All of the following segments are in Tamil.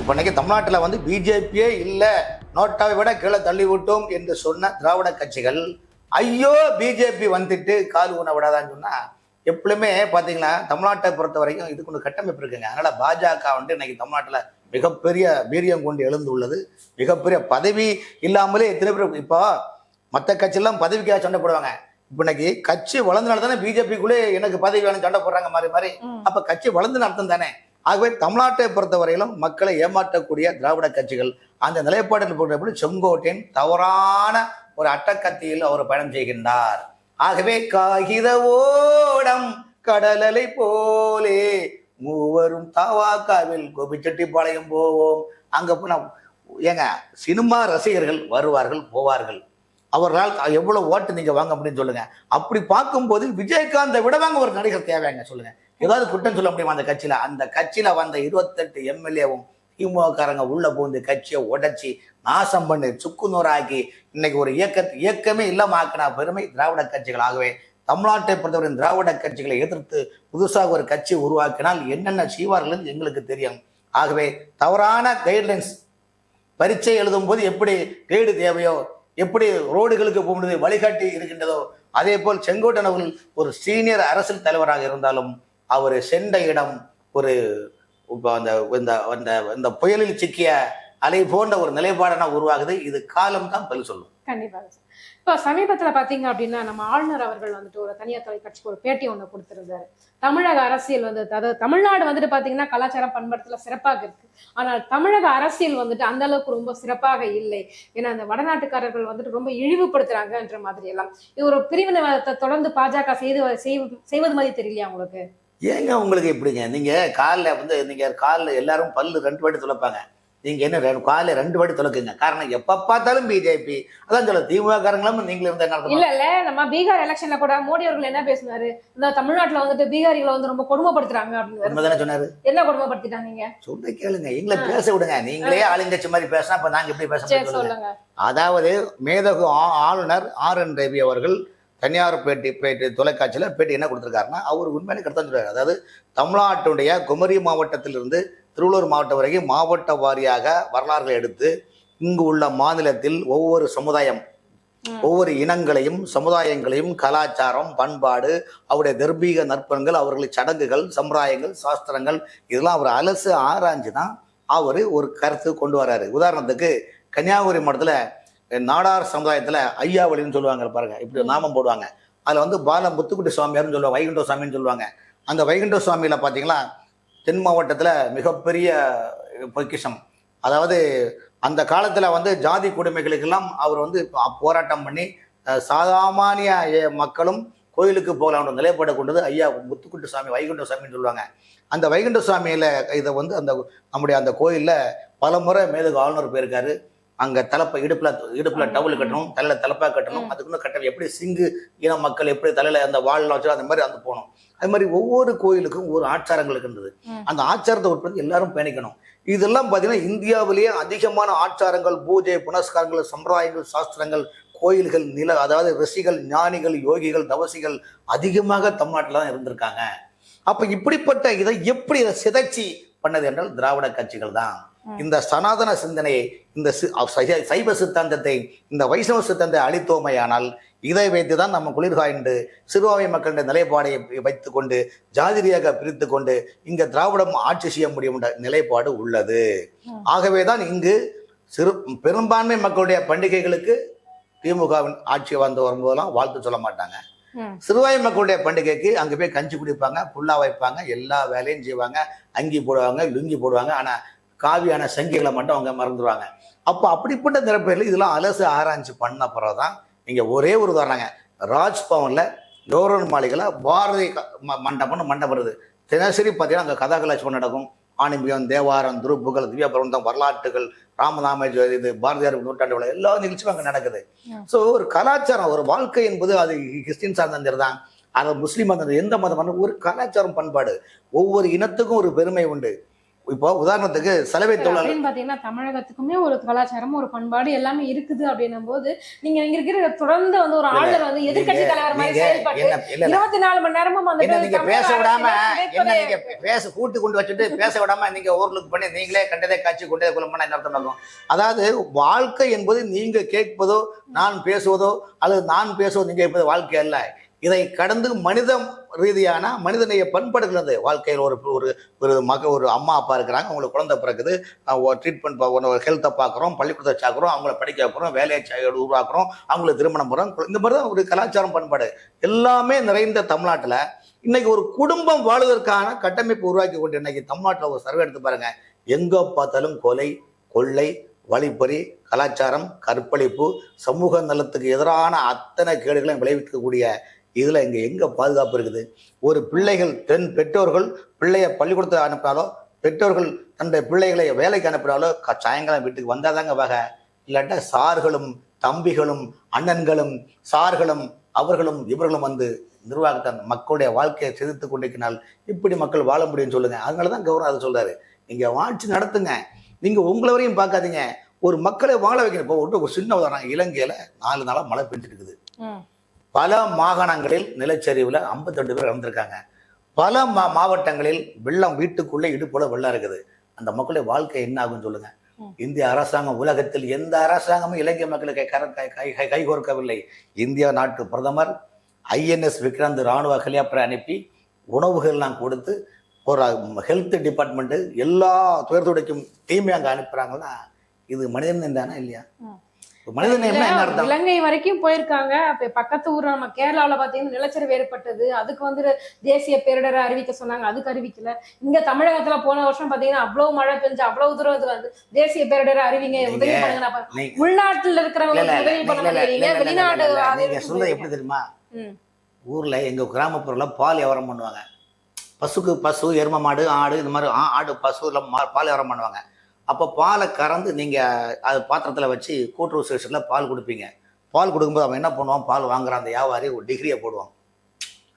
இப்போ இன்னைக்கு தமிழ்நாட்டில் வந்து பிஜேபியே இல்லை, நோட்டாவை விட கீழே தள்ளி விட்டோம் என்று சொன்ன திராவிட கட்சிகள் ஐயோ பிஜேபி வந்துட்டு கால் ஊன விடாதான்னு சொன்னா எப்பவுமே பார்த்தீங்களா, தமிழ்நாட்டை பொறுத்த வரைக்கும் இதுக்கு ஒன்று கட்டமைப்பு இருக்குங்க. அதனால பாஜக வந்து இன்னைக்கு தமிழ்நாட்டில் மிகப்பெரிய வீரியம் கொண்டு எழுந்துள்ளது. மிகப்பெரிய பதவி இல்லாமலே எத்தனை பேர் இப்போ மற்ற கட்சியெல்லாம் பதவிக்காக சண்டை போடுவாங்க. இப்போ இன்னைக்கு கட்சி வளர்ந்தனால தானே பிஜேபிக்குள்ளே எனக்கு பதவி வேணும் சண்டை போடுறாங்க மாறி மாறி. அப்போ கட்சி வளர்ந்து அர்த்தம் தானே. ஆகவே தமிழ்நாட்டை பொறுத்தவரையிலும் மக்களை ஏமாற்றக்கூடிய திராவிட கட்சிகள் அந்த நிலைப்பாட்டில் போட்டபடி செங்கோட்டையன் தவறான ஒரு அட்டக்கத்தியில் அவர் பயணம் செய்கின்றார். ஆகவே காகித ஓடம் கடலலை போலே மூவரும் தாவாக்காவில் கோபிச்செட்டிப்பாளையம் போவோம். அங்க போனா ஏங்க சினிமா ரசிகர்கள் வருவார்கள் போவார்கள், அவர்களால் எவ்வளவு ஓட்டு நீங்க வாங்க அப்படின்னு சொல்லுங்க. அப்படி பார்க்கும்போது விஜயகாந்தை விடவாங்க ஒரு நடிகர் தேவையாங்க சொல்லுங்க. ஏதாவது குற்றம் சொல்ல முடியுமா அந்த கட்சியில? அந்த கட்சியில வந்த 28 எம்எல்ஏவும் திமுககாரங்க உள்ள போந்து கட்சியை உடைச்சி நாசம் பண்ணி சுக்குநூறாக்கி இன்னைக்கு ஒரு இயக்கமே இல்லாம ஆக்கினா பெருமை திராவிட கட்சிகள். ஆகவே தமிழ்நாட்டை பொறுத்தவரை திராவிட கட்சிகளை எதிர்த்து புதுசாக ஒரு கட்சி உருவாக்கினால் என்னென்ன செய்வார்கள் எங்களுக்கு தெரியும். ஆகவே தவறான கைட்லைன்ஸ், பரீட்சை எழுதும் போது எப்படி கைடு தேவையோ, எப்படி ரோடுகளுக்கு போகும்போது வழிகாட்டி இருக்கின்றதோ, அதே போல் செங்கோட்டையன் அவர்கள் ஒரு சீனியர் அரசியல் தலைவராக இருந்தாலும் அவர் சென்ற இடம் ஒரு இந்த புயலில் சிக்கிய அலை போன்ற ஒரு நிலைப்பாடான உருவாகுது. இது காலம் தான் பதில் சொல்லும். கண்டிப்பாக சார். இப்போ சமீபத்துல பாத்தீங்க அப்படின்னா நம்ம ஆளுநர் அவர்கள் வந்துட்டு ஒரு தனியார் தொலைக்காட்சிக்கு ஒரு பேட்டி ஒண்ணு கொடுத்திருந்தாரு. தமிழக அரசியல் வந்து, அதாவது தமிழ்நாடு வந்துட்டு பாத்தீங்கன்னா கலாச்சாரம் பண்பாட்டுல சிறப்பாக இருக்கு, ஆனால் தமிழக அரசியல் வந்துட்டு அந்த அளவுக்கு ரொம்ப சிறப்பாக இல்லை. ஏன்னா அந்த வடநாட்டுக்காரர்கள் வந்துட்டு ரொம்ப இழிவுபடுத்துறாங்கன்ற மாதிரி எல்லாம். இது ஒரு பிரிவினைவாதத்தை தொடர்ந்து பாஜக செய்வது மாதிரி தெரியலையா உங்களுக்கு? ஏங்க உங்களுக்கு எப்படிங்க? நீங்க காலில் எல்லாரும் பல்லு 2 வாட்டி துளைப்பாங்க, நீங்க என்ன காலைல 2 வாட்டி துளைக்குங்க. காரணம் எப்ப பார்த்தாலும் பிஜேபி. அதான் சொல்ல திமுக காரங்களும் நீங்களும் இருந்த இல்ல நம்ம பீகார் எலெக்ஷன்ல கூட மோடி அவர்கள் என்ன பேசினாரு, இந்த தமிழ்நாட்டுல வந்துட்டு பீகாரிகளை வந்து ரொம்ப கொடுமைப்படுத்துறாங்க அப்படின்னு சொன்னாரு. என்ன கொடுமைப்படுத்திட்டாங்க சொல்ல கேளுங்க, எங்களை பேச விடுங்க. நீங்களே ஆளுங்கட்சி மாதிரி பேசினா இப்ப நாங்க எப்படி பேச சொல்லுங்க. அதாவது மேதகு ஆளுநர் RN ரவி அவர்கள் தனியார் பேட்டி தொலைக்காட்சியில் பேட்டி என்ன கொடுத்துருக்காருன்னா, அவர் உண்மையிலே கருத்தான் சொல்றாரு. அதாவது தமிழ்நாட்டுடைய குமரி மாவட்டத்திலிருந்து திருவள்ளூர் மாவட்டம் வரைக்கும் மாவட்ட வாரியாக வரலாறுகளை எடுத்து இங்கு உள்ள மாநிலத்தில் ஒவ்வொரு சமுதாயம், ஒவ்வொரு இனங்களையும் சமுதாயங்களையும் கலாச்சாரம் பண்பாடு அவருடைய தெர்பீக நற்பண்கள் அவர்களின் சடங்குகள் சம்பிரதாயங்கள் சாஸ்திரங்கள் இதெல்லாம் அவர் அலசு ஆராய்ஞ்சு தான் அவர் ஒரு கருத்து கொண்டு வர்றாரு. உதாரணத்துக்கு கன்னியாகுமரி மாவட்டத்தில் நாடார் சமுதாயத்தில் ஐயாவளின்னு சொல்லுவாங்க பாருங்க, இப்படி நாமம் போடுவாங்க. அதில் வந்து பாலம் முத்துக்குட்டி சுவாமியார்னு சொல்லுவாங்க, வைகுண்ட சுவாமின்னு சொல்லுவாங்க. அந்த வைகுண்ட சுவாமியில் பார்த்தீங்கன்னா தென் மாவட்டத்தில் மிகப்பெரிய பொக்கிஷம். அதாவது அந்த காலத்தில் வந்து ஜாதி கொடுமைகளுக்கெல்லாம் அவர் வந்து போராட்டம் பண்ணி சாமானிய மக்களும் கோயிலுக்கு போகலான்ற நிலைப்பாடு கொண்டது ஐயா முத்துக்குட்டி சுவாமி வைகுண்ட சுவாமின்னு சொல்லுவாங்க. அந்த வைகுண்ட சுவாமியில் இதை வந்து நம்முடைய அந்த கோயிலில் பல முறை மேதகு ஆளுநர் போயிருக்காரு. அங்கே தலைப்பை இடுப்பில் டவுல் கட்டணும், தலையில் தலைப்பாக கட்டணும். அதுக்குன்னு கட்டணும். எப்படி சிங்கு இன மக்கள் எப்படி தலையில் அந்த வாழலாம் வச்சு அந்த மாதிரி போகணும். அது மாதிரி ஒவ்வொரு கோயிலுக்கும் ஒவ்வொரு ஆச்சாரங்கள் இருக்கின்றது. அந்த ஆச்சாரத்தை உட்படுத்தி எல்லாரும் பயணிக்கணும். இதெல்லாம் பார்த்தீங்கன்னா இந்தியாவிலேயே அதிகமான ஆச்சாரங்கள், பூஜை புனஸ்காரங்கள், சம்பிரதாயங்கள், சாஸ்திரங்கள், கோயில்கள், அதாவது ரிஷிகள், ஞானிகள், யோகிகள், தவசிகள் அதிகமாக தமிழ்நாட்டில் தான் இருந்திருக்காங்க. அப்போ இப்படிப்பட்ட இதை எப்படி இதை சிதைச்சி பண்ணது என்றால் திராவிட கட்சிகள் தான். இந்த சனாதன சிந்தனையை, இந்த சைவ சித்தாந்தத்தை, இந்த வைஷ்ணவ சித்தாந்தத்தை அளித்தோமையானால் இதை வைத்துதான் நம்ம குளிர்காய்ந்து சிறுபான்மை மக்களுடைய நிலைப்பாடை வைத்துக் கொண்டு ஜாதிரியாக பிரித்து கொண்டு இங்க திராவிடம் ஆட்சி செய்ய முடியும் என்ற நிலைப்பாடு உள்ளது. ஆகவேதான் இங்கு பெரும்பான்மை மக்களுடைய பண்டிகைகளுக்கு திமுகவின் ஆட்சி வரும்போதெல்லாம் வாழ்த்து சொல்ல மாட்டாங்க. சிறுபான்மை மக்களுடைய பண்டிகைக்கு அங்கே போய் கஞ்சி குடிப்பாங்க, புல்லா வைப்பாங்க, எல்லா வேலையும் செய்வாங்க, அங்கி போடுவாங்க, லுங்கி போடுவாங்க. ஆனா காவியான சங்கிகளை மட்டும் அவங்க மறந்துடுவாங்க. அப்போ அப்படிப்பட்ட நிரப்பையில் இதெல்லாம் அலசு ஆராய்ச்சி பண்ண பிறகுதான் நீங்க ஒரே ஒரு உதாரணங்க, ராஜ்பவன்ல கவர்னர் மாளிகையில் பாரதி மண்டபம் வருது. தினசரி பார்த்தீங்கன்னா அங்கே கதாகலாட்சி நடக்கும். ஆணிமியம், தேவாரம், துருப்புகள், திவ்ய பிரபந்தம், வரலாற்றுகள், ராமநாம இது பாரதியார் நூற்றாண்டு விழா எல்லா நிகழ்ச்சியும் அங்கே நடக்குது. ஸோ ஒரு கலாச்சாரம், ஒரு வாழ்க்கை என்பது அது கிறிஸ்டின் சார்ந்தது தான், அது முஸ்லீம் அந்த எந்த மதம் ஒரு கலாச்சாரம் பண்பாடு. ஒவ்வொரு இனத்துக்கும் ஒரு பெருமை உண்டு. இப்போ உதாரணத்துக்கு சலவை தொழிலாளர் அப்படின்னு பாத்தீங்கன்னா தமிழகத்துக்குமே ஒரு கலாச்சாரம் ஒரு பண்பாடு எல்லாமே இருக்குது அப்படின்னும் போது நீங்க இங்க இருக்கிற தொடர்ந்து வந்து ஒரு ஆளுநர் வந்து எதிர்கட்சி தலைவர் மாதிரி செயல்பட்டு 24 மணி நேரமும் நீங்க பேச விடாம தமிழக நீங்க பேச கூட்டு கொண்டு வச்சுட்டு பேச விடாம நீங்க ஓவர்லுக் பண்ணி நீங்களே கண்டதை காட்சி கொண்டதை குலம் பண்ண என்ன அர்த்தம் ஆகும்? அதாவது வாழ்க்கை என்பது நீங்க கேட்பதோ நான் பேசுவதோ அல்லது நான் பேசுவதோ நீங்க கேட்பது வாழ்க்கை அல்ல. இதை கடந்து மனித ரீதியான மனிதனைய பண்படுகிறது. வாழ்க்கையில் ஒரு ஒரு ஒரு ஒரு அம்மா அப்பா இருக்கிறாங்க, அவங்களுக்கு குழந்தை பிறகுது, ட்ரீட்மெண்ட் ஹெல்த்தை பார்க்குறோம், பள்ளிக்கூடத்தை சாக்குறோம், அவங்கள படிக்க வைக்கிறோம், வேலையை உருவாக்குறோம், அவங்களுக்கு திருமணம் பண்ணுறோம். இந்த மாதிரி தான் ஒரு கலாச்சாரம் பண்பாடு எல்லாமே நிறைந்த தமிழ்நாட்டில் இன்னைக்கு ஒரு குடும்பம் வாழ்வதற்கான கட்டமைப்பு உருவாக்கி கொண்டு இன்னைக்கு தமிழ்நாட்டில் ஒரு சர்வே எடுத்து பாருங்க, எங்கே பார்த்தாலும் கொலை, கொள்ளை, வழிப்பறி, கலாச்சாரம், கற்பழிப்பு, சமூக நலத்துக்கு எதிரான அத்தனை கேடுகளையும் விளைவிக்கக்கூடிய இதில் இங்கே எங்கே பாதுகாப்பு இருக்குது? ஒரு பிள்ளைகள் பெற்றோர்கள் பிள்ளைய பள்ளிக்கூடத்தை அனுப்பினாலோ, பெற்றோர்கள் தன்னுடைய பிள்ளைகளை வேலைக்கு அனுப்பினாலோ சாயங்காலம் வீட்டுக்கு வந்தாதாங்க வகை. இல்லாட்டா சார்களும் தம்பிகளும் அண்ணன்களும் சார்களும் அவர்களும் இவர்களும் வந்து நிர்வாகத்தான் மக்களுடைய வாழ்க்கையை சிதைத்து கொண்டிருக்கிறால் இப்படி மக்கள் வாழ முடியும்னு சொல்லுங்க. அதனால தான் கவர்னர் அதை சொல்றாரு, நீங்க ஆட்சி நடத்துங்க, நீங்க உங்களை வரையும் பார்க்காதீங்க, ஒரு மக்களை வாழ வைக்கணும். இப்போ ஒரு சின்ன உதாரணம், இலங்கையில 4 நாளா மழை பெஞ்சிட்டு இருக்குது. பல மாகாணங்களில் நிலச்சரிவுல 52 பேர் இறந்திருக்காங்க. பல மாவட்டங்களில் வெள்ளம் வீட்டுக்குள்ளே இடுப்போல வெள்ளம் இருக்குது. அந்த மக்களுடைய வாழ்க்கை என்ன ஆகும்னு சொல்லுங்க. இந்திய அரசாங்கம் உலகத்தில் எந்த அரசாங்கமும் இலங்கை மக்களுக்கு கைகோர்க்கவில்லை. இந்தியா நாட்டு பிரதமர் INS விக்ராந்த் ராணுவ ஹெலிகாப்டரை அனுப்பி உணவுகள்லாம் கொடுத்து ஒரு ஹெல்த் டிபார்ட்மெண்ட் எல்லா துயர் துடைக்கும் டீமே அங்கே அனுப்புறாங்கன்னா இது மனிதன் தானே இல்லையா? இலங்கை வரைக்கும் போயிருக்காங்க. அப்ப பக்கத்து ஊர் நம்ம கேரளாவில பாத்தீங்கன்னா நிலச்சரிவு ஏற்பட்டது, அதுக்கு வந்து தேசிய பேரிடரை அறிவிக்க சொன்னாங்க, அதுக்கு அறிவிக்கல. இங்க தமிழகத்துல போன வருஷம் பாத்தீங்கன்னா அவ்வளவு மழை பெஞ்சு அவ்வளவு தூரம் வந்து தேசிய பேரிடரை அறிவிங்க, உதவி பண்ணுங்க. உள்நாட்டுல இருக்கிறவங்க உதவி பண்ண முடியல, வெளிநாடு சொல்றது எப்படி தெரியுமா? ஊர்ல எங்க கிராமப்புறத்துல பால் வியாபாரம் பண்ணுவாங்க. பசு எரும மாடு ஆடு இந்த மாதிரி ஆடு பசு பால் வியாபாரம் பண்ணுவாங்க. அப்போ பாலை கறந்து நீங்கள் அது பாத்திரத்தில் வச்சு கூட்டுறவு ஸ்டேஷனில் பால் கொடுப்பீங்க. பால் கொடுக்கும்போது அவன் என்ன பண்ணுவான், பால் வாங்குறான் அந்த வியாபாரி ஒரு டிகிரியை போடுவான்.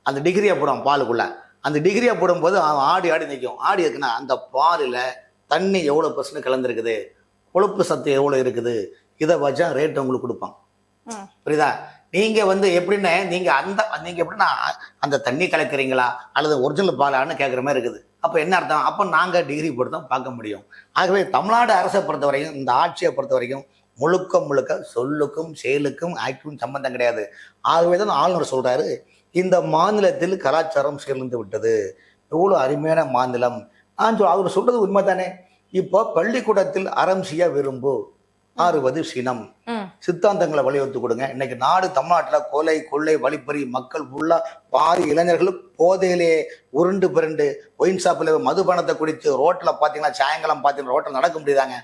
அந்த டிகிரியை போடுவான் பாலுக்குள்ளே. அந்த டிகிரியை போடும்போது அவன் ஆடி நிற்கும். ஆடி இருக்குன்னா அந்த பாலில் தண்ணி எவ்வளோ % கலந்துருக்குது, கொழுப்பு சத்து எவ்வளோ இருக்குது, இதை வச்சா ரேட் உங்களுக்கு கொடுப்பான். புரியுதா? நீங்கள் வந்து எப்படின்னா நீங்கள் எப்படின்னா அந்த தண்ணி கலக்கிறீங்களா அல்லது ஒரிஜினல் பாலான்னு கேட்குற மாதிரி இருக்குது. அப்போ என்ன அர்த்தம்? அப்போ நாங்கள் டிகிரி போட்டு தான் பார்க்க முடியும். ஆகவே தமிழ்நாடு அரசை பொறுத்த வரைக்கும், இந்த ஆட்சியை பொறுத்த வரைக்கும் முழுக்க சொல்லுக்கும் செயலுக்கும் ஆக்டிவும் சம்பந்தம் கிடையாது. ஆகவே தான் ஆளுநர் சொல்கிறாரு, இந்த மாநிலத்தில் கலாச்சாரம் சேர்ந்து விட்டது. எவ்வளோ அருமையான மாநிலம். அவர் சொல்கிறது உண்மை தானே. இப்போ பள்ளிக்கூடத்தில் அறம் செய்ய விரும்பு, ஆறுவது சினம், சித்தாந்தங்களை வலியுறுத்தி கொடுங்க. இன்னைக்கு நாடு தமிழ்நாட்டில் கொலை, கொள்ளை, வழிப்பறி, மக்கள் ஃபுல்லா பாதி இளைஞர்களும் போதையிலேயே உருண்டு பிறண்டு ஒயின் ஷாப்பில் மதுபானத்தை குடித்து ரோட்டில் பார்த்தீங்கன்னா சாயங்காலம் பார்த்தீங்கன்னா ரோட்டில் நடக்க முடியுதாங்க.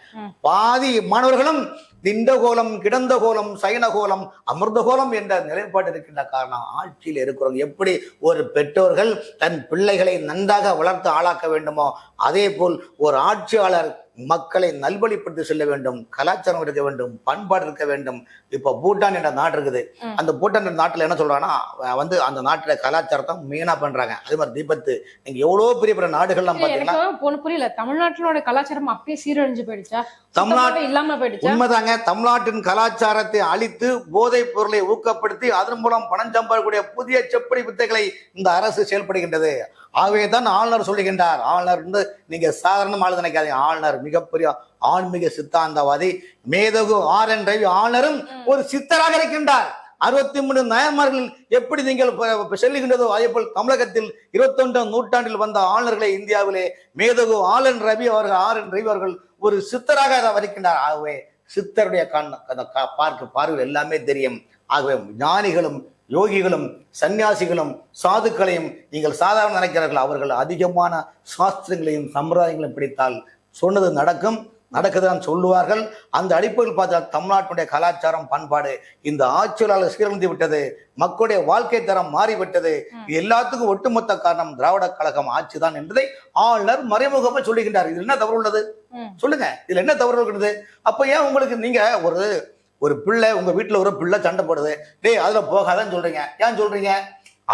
பாதி மாணவர்களும் திண்டகோலம், கிடந்த கோலம், சைனகோலம், அமிர்தகோலம் என்ற நிலைப்பாடு இருக்கின்ற காரணம் ஆட்சியில் இருக்கிறவங்க. எப்படி ஒரு பெற்றோர்கள் தன் பிள்ளைகளை நன்றாக வளர்த்து ஆளாக்க வேண்டுமோ அதே போல் ஒரு ஆட்சியாளர் மக்களை நல்வழிப்படுத்தி செல்ல வேண்டும், கலாச்சாரம் இருக்க வேண்டும், பண்பாடு இருக்க வேண்டும். இப்போ பூட்டான் என்ற நாடு இருக்குது. அந்த பூட்டான் என்ற நாட்டில் என்ன சொல்றாங்கன்னா வந்து அந்த நாட்டுல கலாச்சாரத்தை மெயினா பண்றாங்க. அதே மாதிரி தீபத்து நீங்க எவ்வளவு பெரிய நாடுகள்லாம் பாத்தீங்கன்னா புரியல, தமிழ்நாட்டினோட கலாச்சாரம் அப்படியே சீரழிஞ்சு போயிடுச்சா? தமிழ்நாடு இல்லாம போயிடுச்சு. உண்மைதாங்க. தமிழ்நாட்டின் கலாச்சாரத்தை அழித்து போதைப் பொருளை ஊக்கப்படுத்தி அதன் மூலம் பணம் சம்பாதிக்கக்கூடிய புதிய செப்படி வித்தைகளை இந்த அரசு செயல்படுகின்றது. ஆகவே தான் ஆளுநர் சொல்லுகின்றார். ஆளுநர் வந்து நீங்க சாதாரண ஆளு நினைக்காதீங்க, ஆளுநர் மிகப்பெரிய ஆன்மீக சித்தாந்தவாதி, மேதகு RN ரவி ஆளுநரும் ஒரு சித்தராக இருக்கின்றார். 63 நாயன்மார்கள் எப்படி நீங்கள் செல்லுகின்றதோ அதே போல் தமிழகத்தில் 21ஆம் நூற்றாண்டில் வந்த ஆளுநர்களை இந்தியாவிலே மேதகு RN ரவி அவர்கள் ஒரு சித்தராக வருகின்றார். ஆகவே சித்தருடைய பார்வையில் எல்லாமே தெரியும். ஆகவே ஞானிகளும் யோகிகளும் சன்னியாசிகளும் சாதுக்களையும் நீங்கள் சாதாரண நினைக்கிறார்கள். அவர்கள் அதிகமான சாஸ்திரங்களையும் சம்பிரதாயங்களையும் பிடித்தால் சொன்னது நடக்குதுதான் சொல்லுவார்கள். அந்த அடிப்படையில் பார்த்தால் தமிழ்நாட்டுடைய கலாச்சாரம் பண்பாடு இந்த ஆட்சியாளர் சீரழிந்து விட்டது. மக்களுடைய வாழ்க்கை தரம் மாறிவிட்டது. எல்லாத்துக்கும் ஒட்டுமொத்த காரணம் திராவிட கழகம் ஆட்சிதான் என்பதை ஆளுநர் மறைமுகமாக சொல்லுகின்றார். இது என்ன தவறு உள்ளது சொல்லுங்க, இதுல என்ன தவறு இருக்கிறது? அப்ப ஏன் உங்களுக்கு நீங்க ஒரு பிள்ளை உங்க வீட்டுல ஒரு பிள்ளை சண்டை போடுது, டேய் அதுல போகாதன்னு சொல்றீங்க, ஏன் சொல்றீங்க?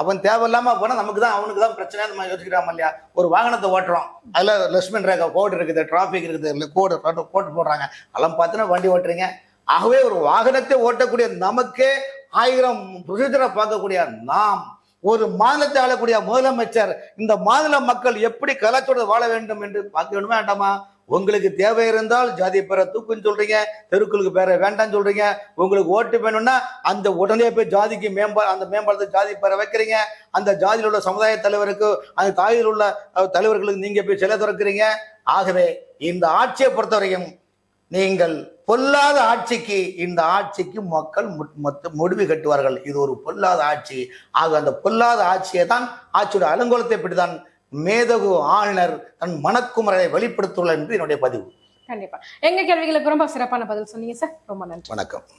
அவன் தேவையில்லாம போனா நமக்கு தான் அவனுக்கு தான் பிரச்சனை நம்ம யோசிக்கிறாம இல்லையா? ஒரு வாகனத்தை ஓட்டுறோம், அதுல லட்சுமண் ரேகா கோடு இருக்குது, டிராபிக் இருக்குது, கோடு போட்டு போடுறாங்க, அதெல்லாம் பார்த்துன்னா வண்டி ஓட்டுறீங்க. ஆகவே ஒரு வாகனத்தை ஓட்டக்கூடிய நமக்கே 1000 ப்ரொசீஜரை பார்க்கக்கூடிய நாம், ஒரு மாநிலத்தை ஆளக்கூடிய முதலமைச்சர் இந்த மாநில மக்கள் எப்படி கலாச்சாரத்தை வாழ வேண்டும் என்று பார்க்க வேண்டுமா வேண்டாமா? உங்களுக்கு தேவை இருந்தால் ஜாதி பேரை தூக்குன்னு சொல்றீங்க, தெருக்களுக்கு பேரை வேண்டாம்னு சொல்றீங்க. உங்களுக்கு ஓட்டு வேணும்னா அந்த உடனே போய் ஜாதிக்கு அந்த மேம்பாலத்துக்கு ஜாதி பேரை வைக்கிறீங்க. அந்த ஜாதியில் உள்ள சமுதாய தலைவருக்கு, அந்த தாயில் உள்ள தலைவர்களுக்கு நீங்க போய் சிலை திறக்கிறீங்க. ஆகவே இந்த ஆட்சியை பொறுத்தவரையும் நீங்கள் பொல்லாத ஆட்சிக்கு, இந்த ஆட்சிக்கு மக்கள் முடிவு கட்டுவார்கள். இது ஒரு பொல்லாத ஆட்சி. ஆக அந்த பொல்லாத ஆட்சியை தான், ஆட்சியோட அலங்கோலத்தை இப்படித்தான் மேதகு ஆளுநர் தன் மனக்குமரை வெளிப்படுத்துள்ளார் என்று என்னுடைய பதிவு. கண்டிப்பா எங்க கேள்விகளுக்கு ரொம்ப சிறப்பான பதில் சொன்னீங்க சார். ரொம்ப நன்றி. வணக்கம்.